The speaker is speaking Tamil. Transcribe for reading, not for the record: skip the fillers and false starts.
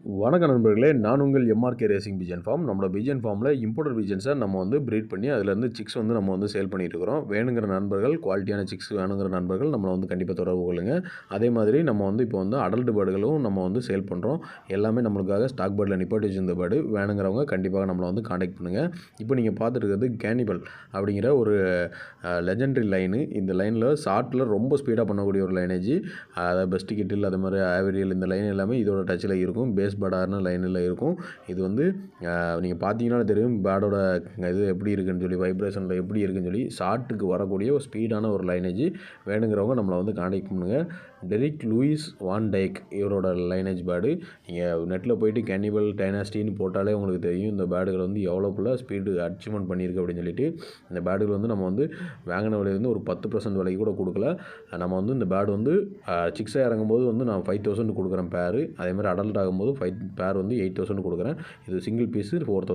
வணக்க நண்பர்களே, நான் உங்கள் எம்ஆர்கே ரேசிங் பிஜன் ஃபார்ம். நம்மளோட பிஜன் ஃபார்மில் இம்போர்ட்டட் பிஜன்ஸை நம்ம வந்து ப்ரீட் பண்ணி அதிலேருந்து சிக்ஸ் வந்து நம்ம வந்து சேல் பண்ணிட்டு இருக்கிறோம். வேணுங்கிற நண்பர்கள், குவாலிட்டியான சிக்ஸ் வேணுங்கிற நண்பர்கள் நம்மளை வந்து கண்டிப்பாக தொடர்பு கொள்ளுங்கள். அதே மாதிரி நம்ம வந்து இப்போ வந்து அடல்ட் பேர்டுகளும் நம்ம வந்து சேல் பண்ணுறோம். எல்லாமே நம்மளுக்காக ஸ்டாக் பேர்டில் நிப்பாட்டி வச்சிருந்த பேர்டு வேணுங்கிறவங்க கண்டிப்பாக நம்மளை வந்து காண்டாக்ட் பண்ணுங்கள். இப்போ நீங்கள் பார்த்துட்டு இருக்கிறது கேனிபல் அப்படிங்கிற ஒரு லெஜெண்டரி லைனு. இந்த லைனில் ஷார்ட்டில் ரொம்ப ஸ்பீடாக பண்ணக்கூடிய ஒரு லைனேஜ். அதாவது பெஸ்ட் கிட்டில் அது மாதிரி ஆவரியல் இந்த லைன் எல்லாமே இதோட டச்சில் இருக்கும். பேஸ் பேடான லைனில் இருக்கும். இது வந்து நீங்கள் பார்த்தீங்கன்னா தெரியும் பேடோட இது எப்படி இருக்குன்னு சொல்லி, வைப்ரேஷனில் எப்படி இருக்குன்னு சொல்லி. ஷார்ட்டுக்கு வரக்கூடிய ஒரு ஸ்பீடான ஒரு லைனேஜ். வேணுங்கிறவங்க நம்மளை வந்து காண்டாக்ட் பண்ணுங்கள். டெரிக் லூயிஸ் வான் டைக் இவரோட லைனேஜ் பேர்டு. நீங்கள் நெட்டில் போய்ட்டு கேனிபல் டைனாஸ்டின்னு போட்டாலே உங்களுக்கு தெரியும் இந்த பேர்டுகள் வந்து எவ்வளோக்குள்ள ஸ்பீடு அச்சீவ்மெண்ட் பண்ணியிருக்கு அப்படின்னு சொல்லிட்டு. இந்த பேர்டுகள் வந்து நம்ம வந்து வாங்கின விலையிலேருந்து ஒரு 10% விலைக்கு கூட கொடுக்கல. நம்ம வந்து இந்த பேர்டு வந்து சிக்ஸாக இறங்கும்போது வந்து நான் 5000 கொடுக்குறேன் பேரு. அதே மாதிரி அடல்ட் ஆகும்போது பேர் வந்து 8000 கொடுக்குறேன். இது சிங்கிள் பீஸு 4000.